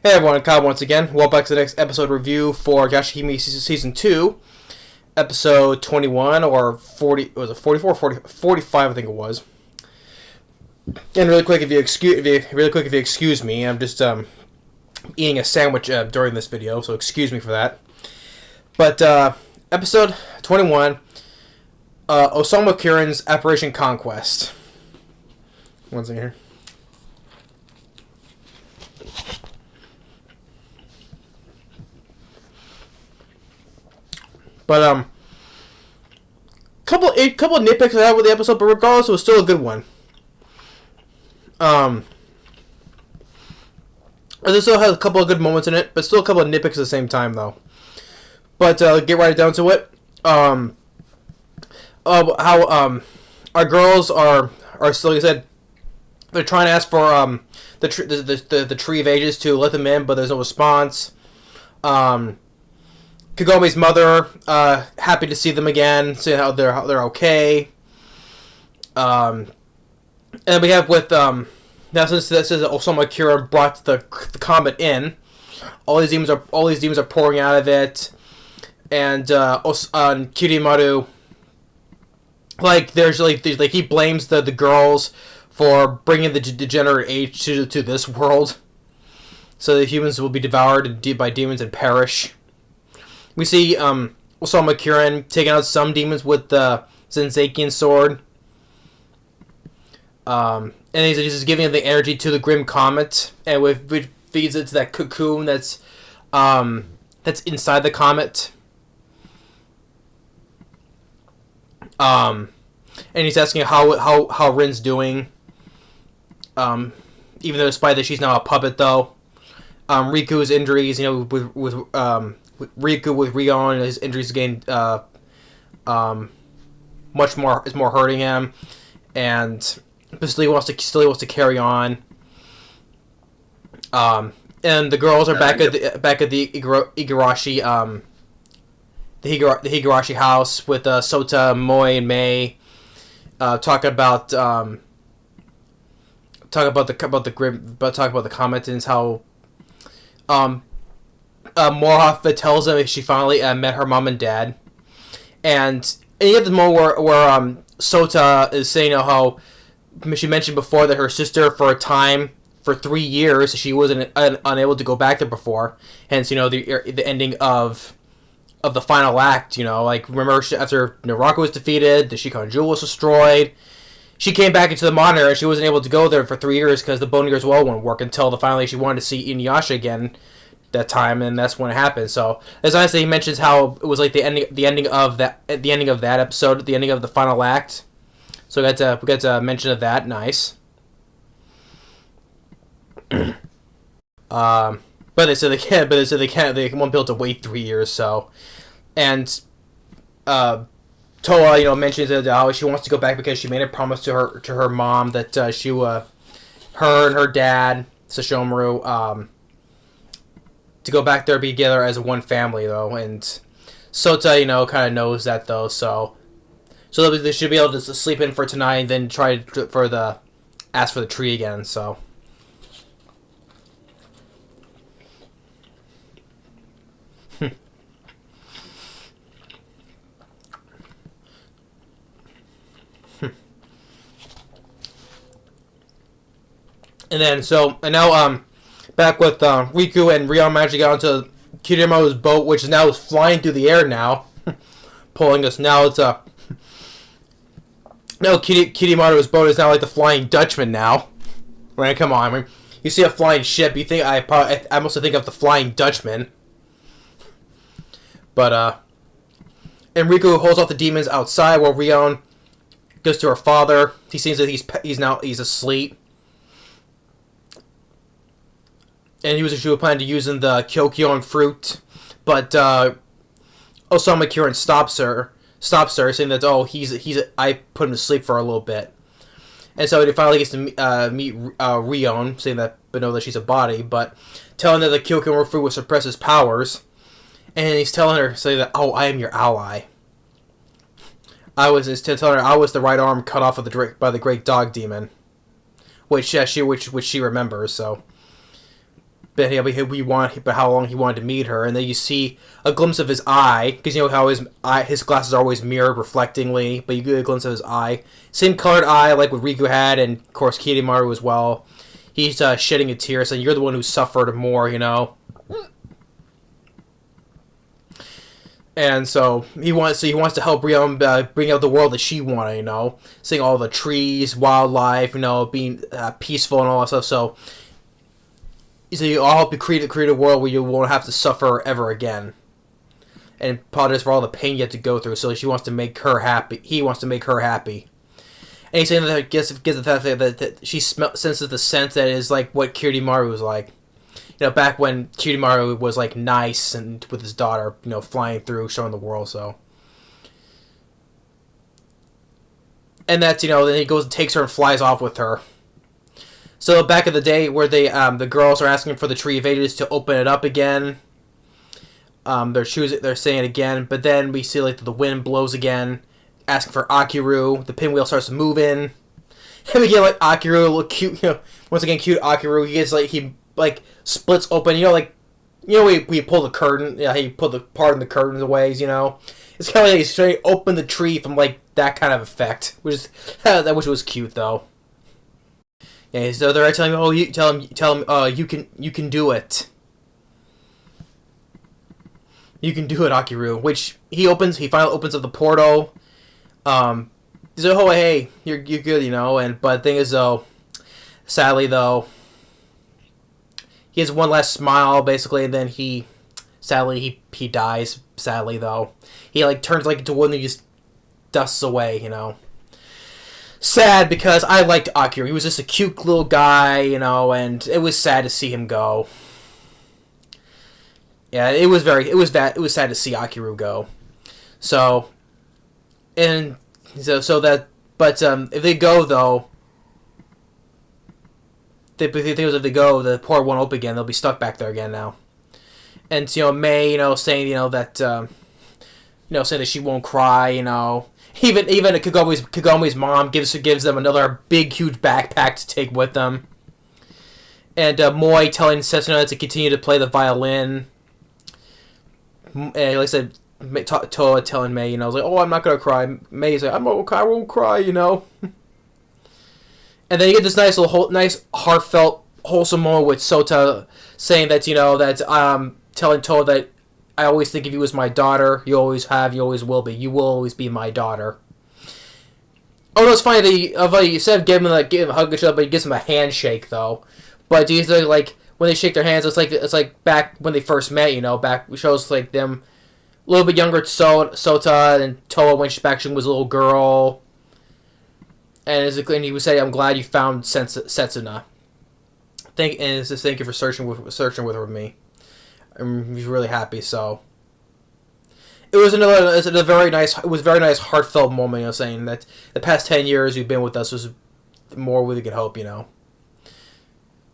Hey everyone, Kyle once again. Welcome back to the next episode review for Yashahime Season 2, Episode 21, or 40, was it 44, 45 I think it was. And really quick, if you excuse me, I'm just eating a sandwich during this video, so excuse me for that. But Episode 21, Osamu Kirin's Apparition Conquest. One second here. But couple of nitpicks I had with the episode, but regardless, it was still a good one. It still has a couple of good moments in it, but still a couple of nitpicks at the same time, though. But get right down to it. How our girls are still, like I said, they're trying to ask for the Tree of Ages to let them in, but there's no response. Kagome's mother, happy to see them again, see how they're okay. And we have with now since this is Osamu Kirin brought the comet in, all these demons are pouring out of it, and Kirimaru, he blames the girls for bringing the degenerate age to this world, so the humans will be devoured by demons and perish. We see Osamu Kirin taking out some demons with the Zenzakian sword. And he's just giving the energy to the Grim Comet, and which feeds it to that cocoon that's inside the comet. And he's asking how Rin's doing. Even though despite that she's now a puppet, though. Riku's injuries, with Riku with Rion, his injuries again, much more is more hurting him, and still wants to carry on. And the girls are back at the Igarashi the Higurashi house with Sota, Moi, and Mei, talk about the comet and how Morhoff tells him she finally met her mom and dad, and you get the moment where Sota is saying how she mentioned before that her sister for 3 years she wasn't unable to go back there before, hence the ending of the final act. Remember after Naraku was defeated, the Shikon Jewel was destroyed. She came back into the monitor and she wasn't able to go there for 3 years because the Bone Eater's well wouldn't work until finally she wanted to see Inuyasha again that time, and that's when it happened. So as I say, he mentions how it was like the ending of that episode, the ending of the final act. So we got to mention of that. Nice. But they said they can't. They won't be able to wait 3 years. So, and Toa, mentions that how she wants to go back because she made a promise to her mom that her and her dad Sashomaru to go back there, be together as one family, though. And Sota, kind of knows that, though. So they should be able to sleep in for tonight and then try ask for the tree again. So. And now back with Riku and Rion managed to get onto Kirimaru's boat, which now is flying through the air now, pulling us. Now it's Kirimaru's boat is now like the Flying Dutchman now. Right? Come on, you see a flying ship, you think I mostly think of the Flying Dutchman. But and Riku holds off the demons outside while Rion goes to her father. He seems that he's asleep. And she was planning to using the Kyokyon fruit, but Osamu Kirin stops her, saying that I put him to sleep for a little bit, and so he finally gets to meet Rion, saying that but know that she's a body, but telling her the Kyokyon fruit will suppress his powers, and he's telling her saying that I am your ally. Telling her I was the right arm cut off by the great dog demon, which she remembers. So but how long he wanted to meet her, and then you see a glimpse of his eye, because you know how his glasses are always mirrored reflectingly, but you get a glimpse of his eye, same colored eye like what Riku had, and of course Kirimaru as well. He's shedding a tear, saying, "You're the one who suffered more," you know. And so he wants to help Rion bring out the world that she wanted, you know, seeing all the trees, wildlife, you know, being peaceful and all that stuff. So I'll help you create a world where you won't have to suffer ever again, and apologize for all the pain you have to go through. So she wants to make her happy. He wants to make her happy. And he's saying that it gets the fact that she senses the sense that is like what Kirimaru was like. You know, back when Kirimaru was like nice and with his daughter, you know, flying through, showing the world. So, and that's, you know, then he goes and takes her and flies off with her. So back in the day, where the girls are asking for the Tree of Ages to open it up again. They're saying it again, but then we see like the wind blows again, asking for Akiru. The pinwheel starts moving, and we get like Akiru, look cute. You know, once again, cute Akiru. He splits open. You know, we pull the curtain. Yeah, he pull the part in the curtains away. You know, it's kind of like he's trying to open the tree from like that kind of effect, which was cute though. Yeah, so they're telling me, "Oh, you tell him, you can do it. You can do it, Akiru." Which he finally opens up the portal. He's like, "Oh, hey, you're good, you know." But the thing is, though, sadly though, he has one last smile basically, and then he dies. Sadly though, he like turns like into one and he just dusts away, you know. Sad, because I liked Akiru. He was just a cute little guy, you know, and it was sad to see him go. Yeah, it was sad to see Akiru go. So, and so that, but if they go though, if they go, the port won't open again. They'll be stuck back there again now. And you know, May, you know, saying, you know, that saying that she won't cry, you know. Even Kagome's mom gives them another big, huge backpack to take with them. And Moi telling Setsuna to continue to play the violin. And like I said, Toa telling May, you know, like, "Oh, I'm not gonna cry." May's like, I won't cry, you know. And then you get this nice heartfelt, wholesome moment with Sota saying that, you know, that telling Toa that, "I always think of you as my daughter. You always have. You always will be. You will always be my daughter." Oh, no, it's funny that you said give him a hug and stuff, but he gives him a handshake though. But do you think like when they shake their hands, it's like back when they first met, you know, back shows like them a little bit younger, Sota and Toa when she was a little girl. And he would say, "I'm glad you found Setsuna. Thank you for searching with her with me. I'm really happy." So it was a very nice heartfelt moment, you know, saying that the past 10 years you've been with us was more we could hope, you know.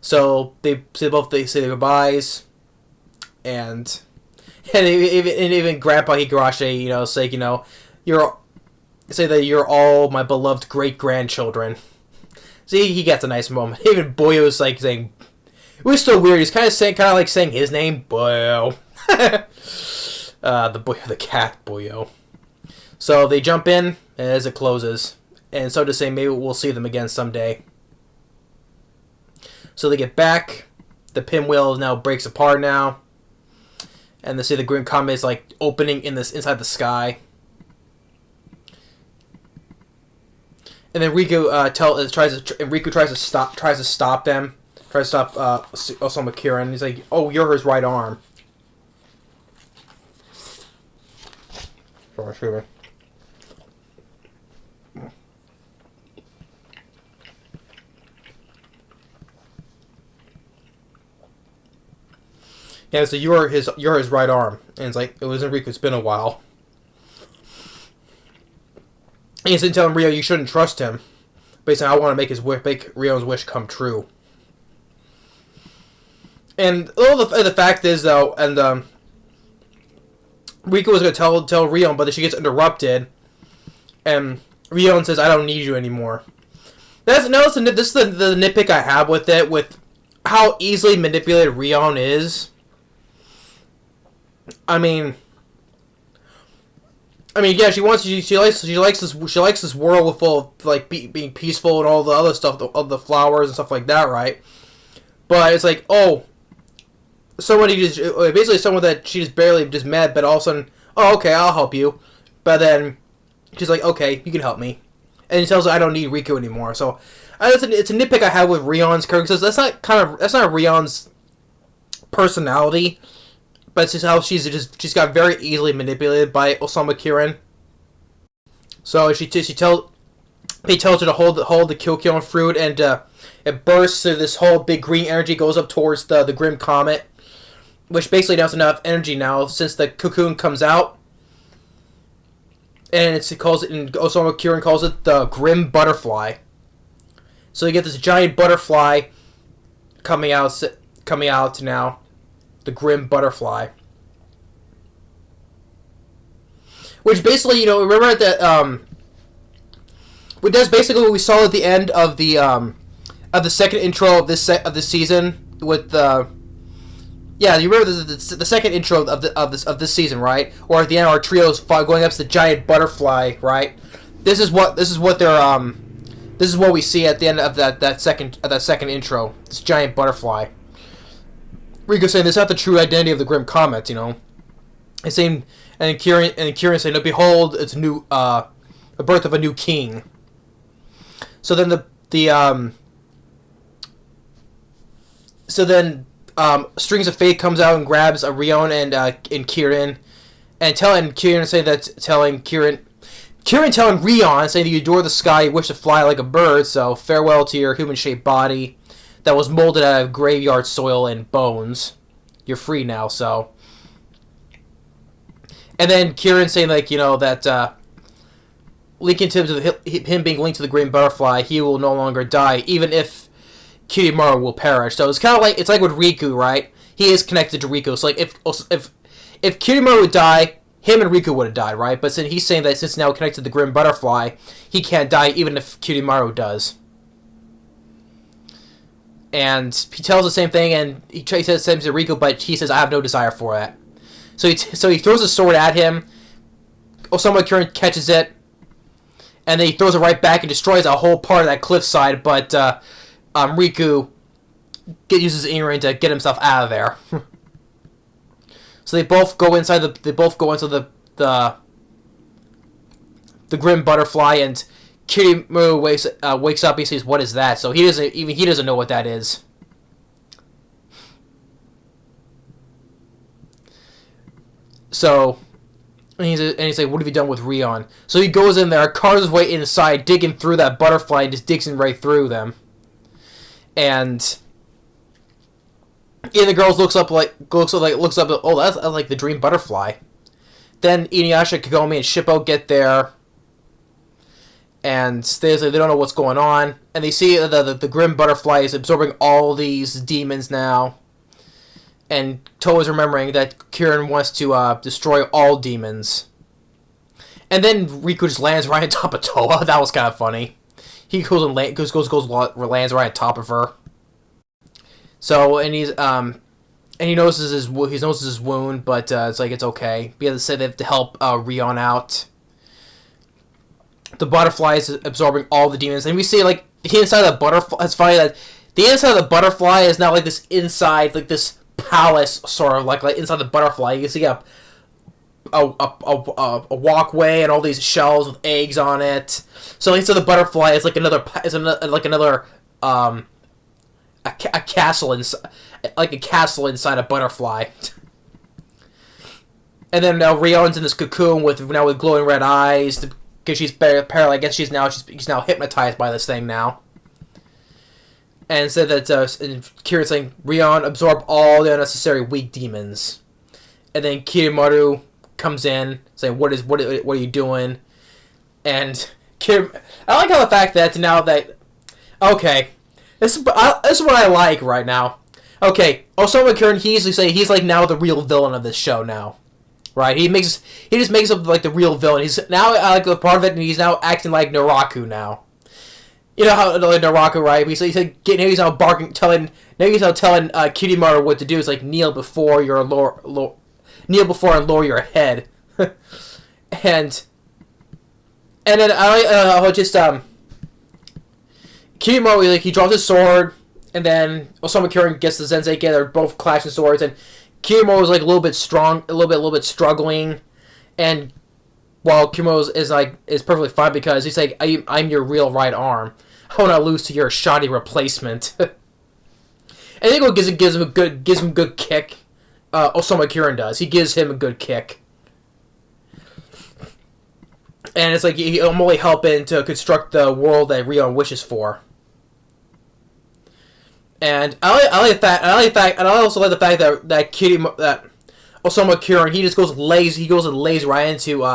So they say their goodbyes, and even Grandpa Higurashi, you know, say, you know, say that you're all my beloved great grandchildren. See, he gets a nice moment. Even Boyo was like saying, it was still weird. He's kind of like saying his name, Boyo. The cat, Boyo. So they jump in as it closes, and so to say, maybe we'll see them again someday. So they get back. The pinwheel now breaks apart now, and they see the green comet is like opening inside the sky. And then Riku tries to stop them. Tries to stop Osamu Kirin. He's like, "Oh, you're his right arm." Sorry, excuse me. Yeah, so you're his right arm, and it's like, it was Riku. It's been a while. And he's telling Rio you shouldn't trust him. Basically, I want to make Rio's wish come true. And the fact is though, and Riku was going to tell Rion, but then she gets interrupted, and Rion says, "I don't need you anymore." This is the nitpick I have with it, with how easily manipulated Rion is. I mean, yeah, she likes this world full of like being peaceful and all the other stuff, of the flowers and stuff like that, right? But it's like, oh, basically someone that she just barely just met, but all of a sudden, oh, okay, I'll help you. But then she's like, okay, you can help me, and he tells her I don't need Riku anymore. So it's a nitpick I have with Rion's character. That's not Rion's personality. But it's just how she's got very easily manipulated by Osamu Kirin. So he tells her to hold the Kyokyon fruit, and it bursts. So this whole big green energy goes up towards the Grim Comet, which basically now has enough energy now since the cocoon comes out, and Osamu Kirin calls it the Grim Butterfly. So you get this giant butterfly coming out now. The Grim Butterfly. Which basically, remember that, that's basically what we saw at the end of the second intro of this season with the... Yeah, you remember the second intro of this season, right? Or at the end, our trio's going up to the giant butterfly, right? This is what they're, this is what we see at the end of that second intro. This giant butterfly. Riku saying this is not the true identity of the Grim Comet, He's saying, and Kirin saying, "No, behold, it's the birth of a new king." So then Strings of Fate comes out and grabs Rion and Kirin, and Kirin saying Kirin telling Rion saying that you adore the sky, you wish to fly like a bird, so farewell to your human-shaped body that was molded out of graveyard soil and bones. You're free now, so. And then Kirin saying, that linking to him being linked to the Green Butterfly, he will no longer die, even if Kirimaru will perish. So it's kind of it's like with Riku, right? He is connected to Riku. So if Kirimaru would die, him and Riku would have died, right? But he's saying that since now connected to the Grim Butterfly, he can't die even if Kirimaru does. And he tells the same thing, and he says the same to Riku, but he says, I have no desire for that. So he throws a sword at him. Osamu Kirin catches it, and then he throws it right back and destroys a whole part of that cliffside, but Riku uses his earring to get himself out of there. So they both go into the Grim Butterfly, and Kirimaru wakes up. He says, "What is that?" So he doesn't know what that is. So, and he's like, "What have you done with Rion?" So he goes in there, carves his way inside, digging through that butterfly, and just digs in right through them. And the girl looks up, oh, that's like the dream butterfly. Then Inuyasha, Kagome, and Shippo get there, and they don't know what's going on, and they see the Grim Butterfly is absorbing all these demons now, and Toa's remembering that Kirin wants to destroy all demons. And then Riku just lands right on top of Toa. That was kind of funny. He goes and lands right on top of her. So, and he notices his wound, but it's okay. He has to say they have to help Rion out. The butterfly is absorbing all the demons, and we see the inside of the butterfly. It's funny that the inside of the butterfly is now this inside, this palace sort of like inside the butterfly. You can see a walkway and all these shells with eggs on it. So inside the butterfly is another a castle inside a butterfly. And then now Rion's in this cocoon with glowing red eyes because she's paralyzed. I guess she's now hypnotized by this thing now. And said that Kirin's saying, Rion, absorb all the unnecessary weak demons. And then Kirimaru comes in saying, what are you doing? And I like how the fact that now that, okay, this is what I like right now. Okay, Osamu Kirin, he's now the real villain of this show now, right? He just makes up the real villain. He's now the part of it, and he's now acting like Naraku now. You know how like Naraku, right? He's now barking, telling Kirimaro what to do. It's like kneel before kneel before and lower your head, and then I just Kirimaro, like, he draws his sword, and then Osamu Kirin gets the Zenzei. They're both clashing swords, and Kirimaro is like a little bit struggling, and while Kirimaro is perfectly fine because he's like, I'm your real right arm. I will not lose to your shoddy replacement. And then he gives him a good kick. Osamu Kirin does. He gives him a good kick. And it's like I'm only helping to construct the world that Rion wishes for. And I like the fact, and I also like the fact that Osamu Kirin, he goes and lays right into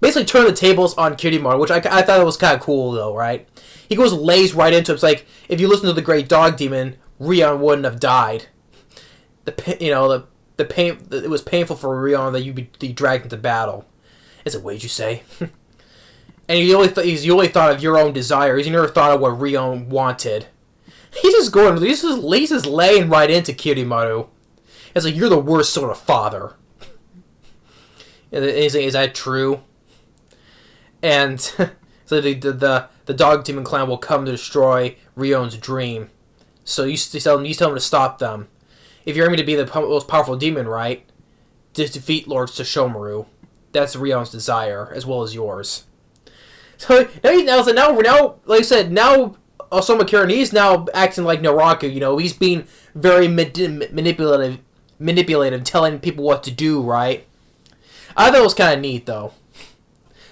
basically turn the tables on Kirimaro, which I thought it was kind of cool though, right? He goes and lays right into it. It's like, if you listen to the Great Dog Demon, Rion wouldn't have died. The pain, it was painful for Rion that you'd be dragged into battle. It's like, what did you say? And he's only thought of your own desires. He never thought of what Rion wanted. He's just laying right into Kirimaro. It's like, you're the worst sort of father. And he's like, is that true? And so the Dog Demon clan will come to destroy Rion's dream. So you tell him to stop them. If you're aiming to be the most powerful demon, right? Just defeat Lord Sesshomaru. That's Rion's desire, as well as yours. So now, like I said, now Osamu Kirin, he's now acting like Naraku. You know, he's being very manipulative, telling people what to do. Right? I thought it was kind of neat, though.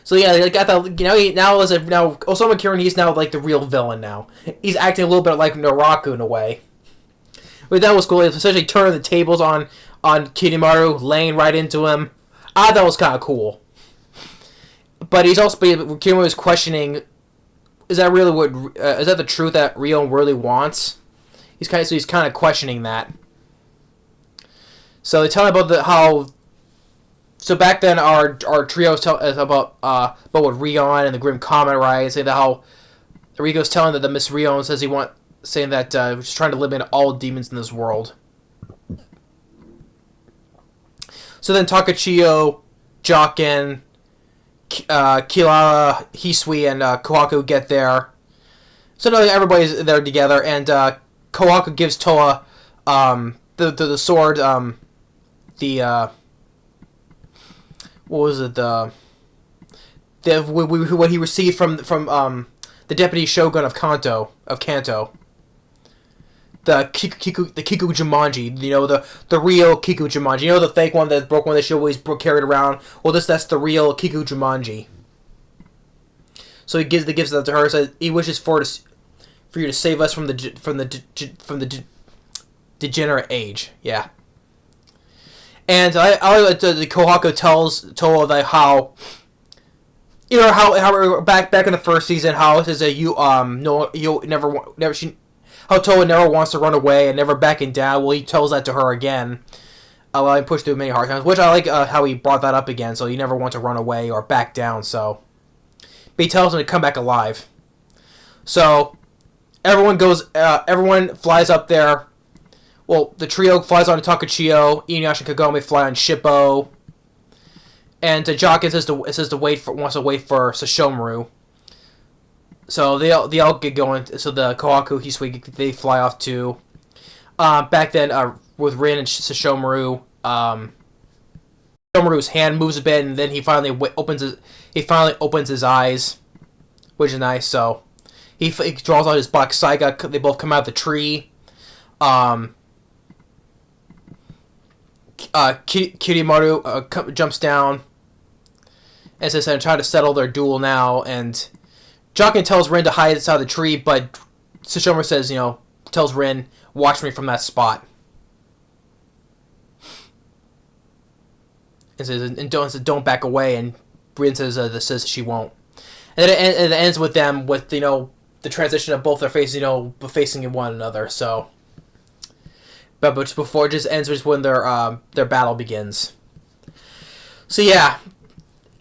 So yeah, like I thought, now Osamu Kirin, he's now like the real villain. Now he's acting a little bit like Naraku in a way. But that was cool. It's essentially turning the tables on Kirimaro, laying right into him. I thought it was kind of cool. But Kirimaro is questioning, is that the truth that Rion really wants? He's kind of questioning that. So they tell him about So back then, our trio is about what Rion and the Grim Comet, right? Saying that how Rigo's telling that the Miss Rion saying that we're just trying to eliminate all demons in this world. So then Takachiyo, Jokin, Kilara, Hisui, and Kohaku get there. So now everybody's there together, and Kohaku gives Toa the sword, what was it? What he received from the deputy shogun of Kanto. The Kiku Jumanji, you know, the real Kiku Jumanji. You know, the fake one, the broke one that she always carried around. Well, that's the real Kiku Jumanji. So he gives that to her. Says he wishes for you to save us from the degenerate age. Yeah. And I like the Kohaku tells Toa that how back in the first season, how it says that how Toa never wants to run away and never backing down. Well, he tells that to her again, allowing push through many hard times, which I like how he brought that up again. So you never want to run away or back down. So, but he tells him to come back alive. So everyone flies up there. Well, the trio flies on Takachiyo, Inuyasha and Kagome fly on Shippo, and Jokin wants to wait for Sesshomaru. So they all get going. So the Kohaku, Hisui, they fly off too. Back then, with Rin and Sesshomaru, Sesshomaru's hand moves a bit, and then he finally opens his eyes, which is nice. So he draws out his Black Saiga. They both come out of the tree. Kirimaro jumps down, as I said, trying to settle their duel now, and Jokin tells Rin to hide inside the tree, but Sesshomaru says, tells Rin, watch me from that spot. And says, don't back away, and Rin says she won't. And then it ends with them, with, the transition of both their faces, facing one another, so... But before it just ends just when their battle begins. So yeah,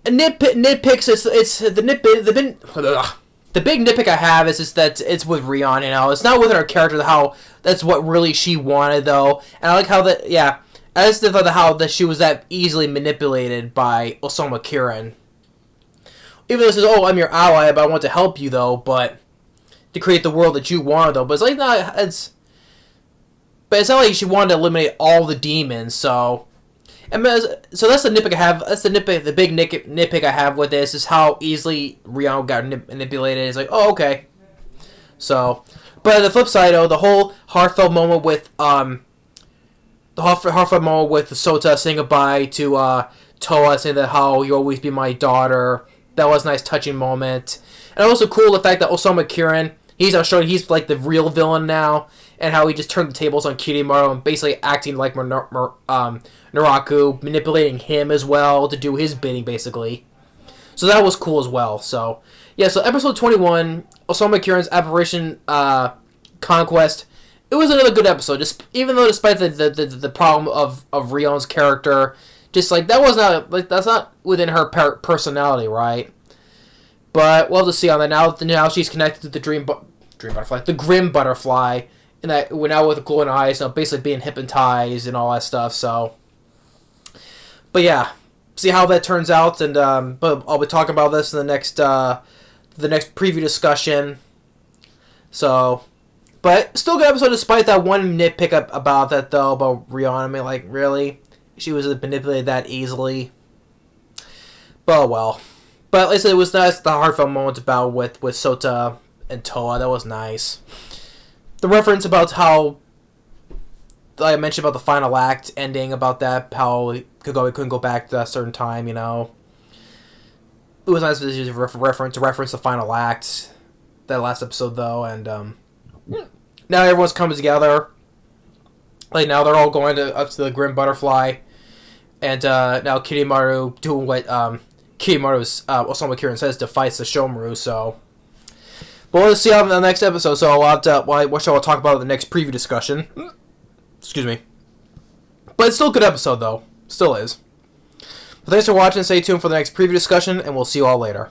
nitpicks. It's the the big nitpick I have is just that it's with Rion, it's not with her character, how that's what really she wanted, though. And I like how that, yeah, I just thought how that she was that easily manipulated by Osamu Kirin. Even though it says, oh, I'm your ally, but I want to help you, though, but to create the world that you wanted, though. But it's like, no, but it's not like she wanted to eliminate all the demons, so... So that's the nitpick I have. That's the big nitpick I have with this, is how easily Rion got manipulated. It's like, oh, okay. So, but on the flip side, though, the whole heartfelt moment with Sota saying goodbye to Toa, saying that how you'll always be my daughter. That was a nice, touching moment. And also cool the fact that Osamu Kirin, he's now showing he's like the real villain now, and how he just turned the tables on Kirimaru and basically acting like Naraku, manipulating him as well to do his bidding, basically. So that was cool as well. So, yeah, so episode 21, Osamu Kirin's Apparition Conquest. It was another good episode, just even though despite the problem of Rion's character, just like that was not like that's not within her personality, right? But we'll have to see on that. Now she's connected to the Grim Butterfly, and that we're now with glowing eyes, basically being hypnotized and all that stuff. So, but yeah, see how that turns out, and but I'll be talking about this in the next preview discussion. So, but still good episode despite that one nitpick about that though about Rion. I mean, like really, she was manipulated that easily. But oh well. But like I said, it was nice, the heartfelt moment about with Sota and Toa. That was nice. The reference about how I mentioned about the final act ending, about that, how we couldn't go back to that certain time, It was nice to reference the final act, that last episode, though, and now everyone's coming together. Like, now they're all going up to the Grim Butterfly, and now Kirimaru doing what Kirimaru's Osamu Kirin says to fight the Shomaru, so... But we'll see you on the next episode, so what shall I talk about in the next preview discussion? Excuse me. But it's still a good episode, though. Still is. But thanks for watching, stay tuned for the next preview discussion, and we'll see you all later.